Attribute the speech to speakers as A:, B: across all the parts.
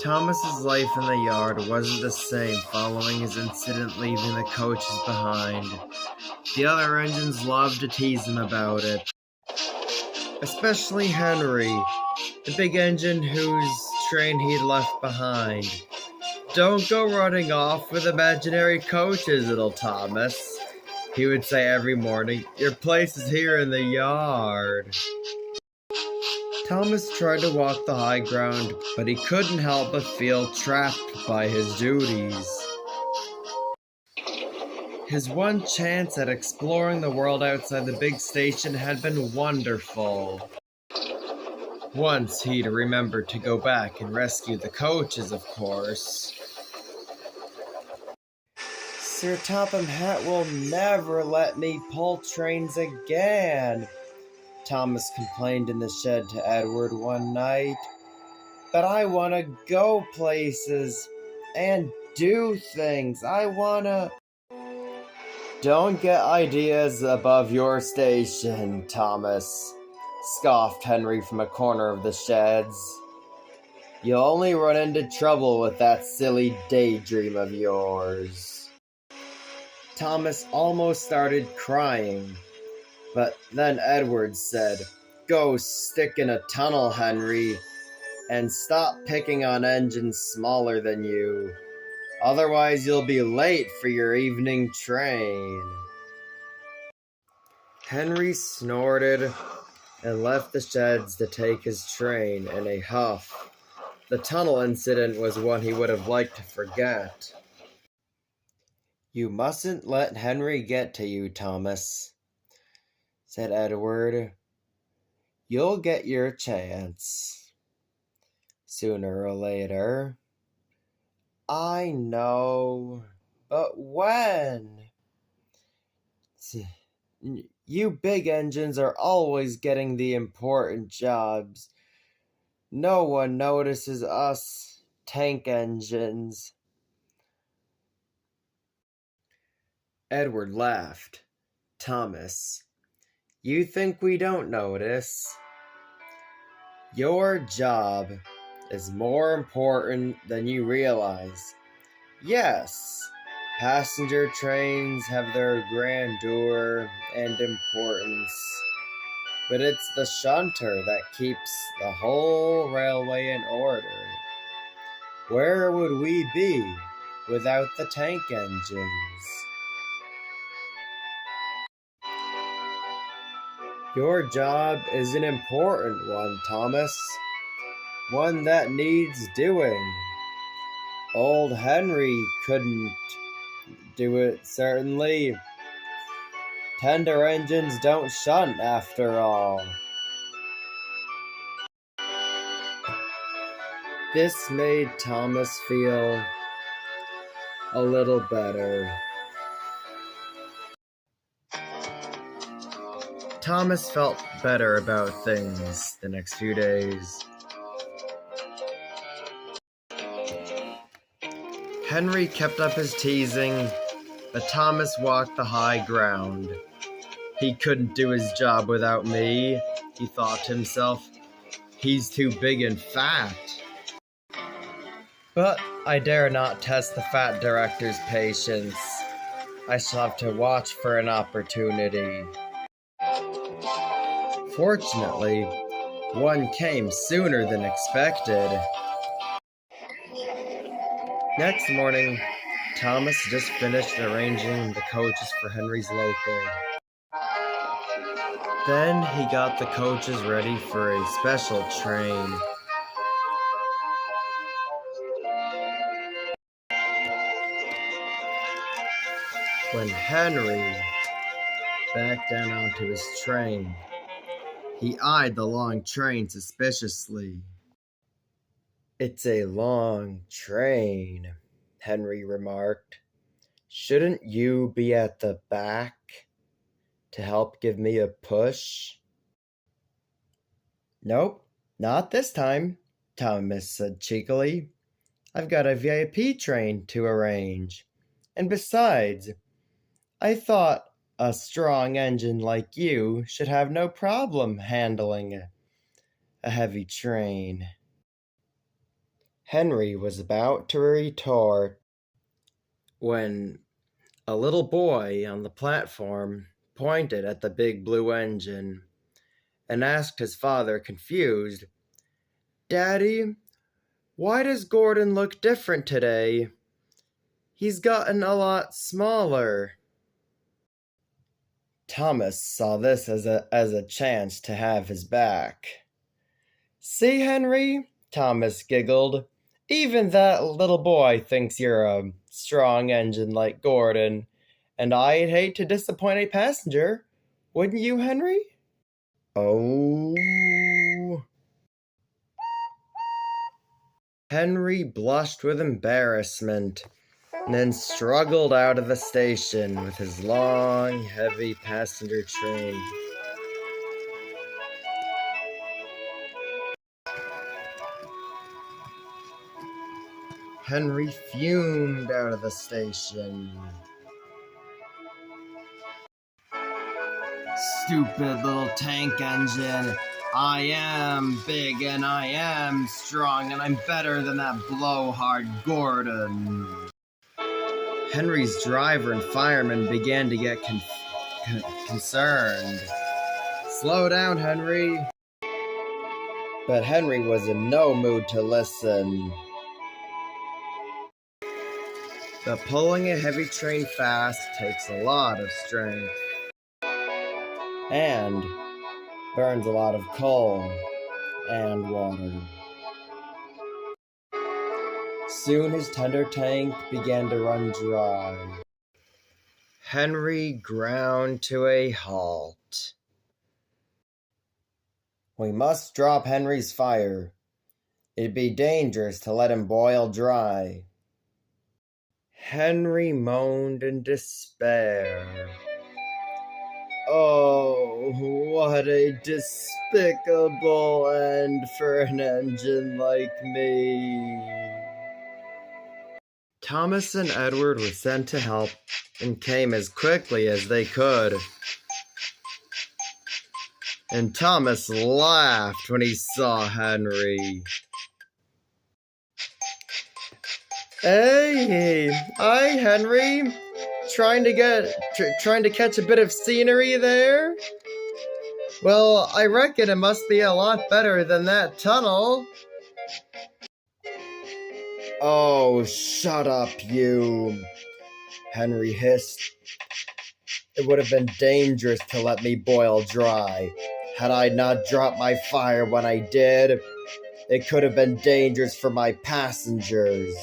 A: Thomas's life in the yard wasn't the same following his incident leaving the coaches behind. The other engines loved to tease him about it, especially Henry, the big engine whose train he'd left behind. "Don't go running off with imaginary coaches, little Thomas," he would say every morning. "Your place is here in the yard." Thomas tried to walk the high ground, but he couldn't help but feel trapped by his duties. His one chance at exploring the world outside the big station had been wonderful. Once he'd remembered to go back and rescue the coaches, of course. "Sir Topham Hatt will never let me pull trains again," Thomas complained in the shed to Edward one night. "But I want to go places and do things. I want to..." "Don't get ideas above your station, Thomas," scoffed Henry from a corner of the sheds. "You'll only run into trouble with that silly daydream of yours." Thomas almost started crying, but then Edward said, "Go stick in a tunnel, Henry, and stop picking on engines smaller than you. Otherwise you'll be late for your evening train." Henry snorted and left the sheds to take his train in a huff. The tunnel incident was one he would have liked to forget. "You mustn't let Henry get to you, Thomas," said Edward. "You'll get your chance sooner or later." "I know, but when? You big engines are always getting the important jobs. No one notices us tank engines." Edward laughed. "Thomas, you think we don't notice? Your job is more important than you realize. Yes, passenger trains have their grandeur and importance, but it's the shunter that keeps the whole railway in order. Where would we be without the tank engines? Your job is an important one, Thomas. One that needs doing. Old Henry couldn't do it, certainly. Tender engines don't shunt, after all." This made Thomas feel a little better. Thomas felt better about things the next few days. Henry kept up his teasing, but Thomas walked the high ground. "He couldn't do his job without me," he thought to himself. "He's too big and fat." But I dare not test the fat director's patience. I shall have to watch for an opportunity. Fortunately, one came sooner than expected. Next morning, Thomas just finished arranging the coaches for Henry's local. Then he got the coaches ready for a special train. When Henry backed down onto his train, he eyed the long train suspiciously. "It's a long train," Henry remarked. "Shouldn't you be at the back to help give me a push?" "Nope, not this time," Thomas said cheekily. "I've got a VIP train to arrange. And besides, I thought a strong engine like you should have no problem handling a heavy train." Henry was about to retort when a little boy on the platform pointed at the big blue engine and asked his father, confused, "Daddy, why does Gordon look different today? He's gotten a lot smaller." Thomas saw this as a chance to have his back. "See, Henry," Thomas giggled, "even that little boy thinks you're a strong engine like Gordon, and I'd hate to disappoint a passenger. Wouldn't you, Henry?" Oh. Henry blushed with embarrassment and then struggled out of the station with his long, heavy passenger train. Henry fumed out of the station. "Stupid little tank engine. I am big and I am strong and I'm better than that blowhard Gordon." Henry's driver and fireman began to get concerned. "Slow down, Henry." But Henry was in no mood to listen. But pulling a heavy train fast takes a lot of strength and burns a lot of coal and water. Soon his tender tank began to run dry. Henry ground to a halt. "We must drop Henry's fire. It'd be dangerous to let him boil dry." Henry moaned in despair. "Oh, what a despicable end for an engine like me." Thomas and Edward were sent to help and came as quickly as they could. And Thomas laughed when he saw Henry. "Hey, hi, Henry. Trying to catch a bit of scenery there? Well, I reckon it must be a lot better than that tunnel." "Oh, shut up, you," Henry hissed. "It would have been dangerous to let me boil dry. Had I not dropped my fire when I did, it could have been dangerous for my passengers."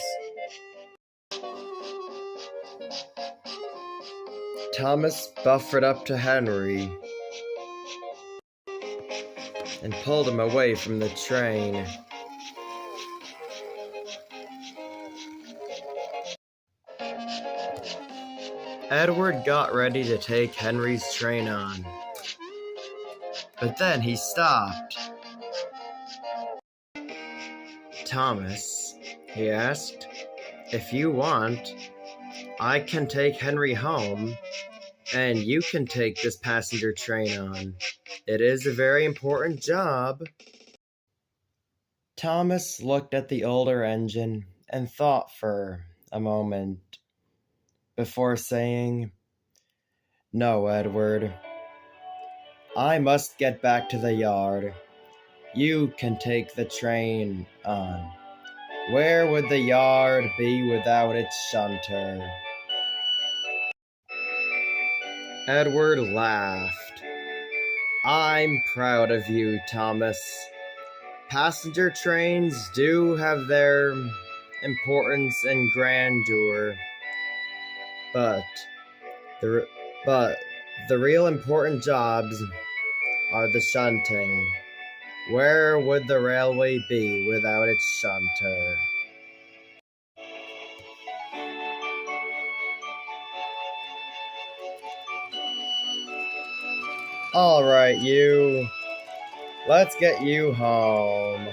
A: Thomas buffered up to Henry and pulled him away from the train. Edward got ready to take Henry's train on, but then he stopped. "Thomas," he asked, "if you want, I can take Henry home, and you can take this passenger train on. It is a very important job." Thomas looked at the older engine and thought for a moment before saying, "No, Edward. I must get back to the yard. You can take the train on. Where would the yard be without its shunter?" Edward laughed. "I'm proud of you, Thomas. Passenger trains do have their importance and grandeur, but the real important jobs are the shunting. Where would the railway be without its shunter?" "All right, you. Let's get you home."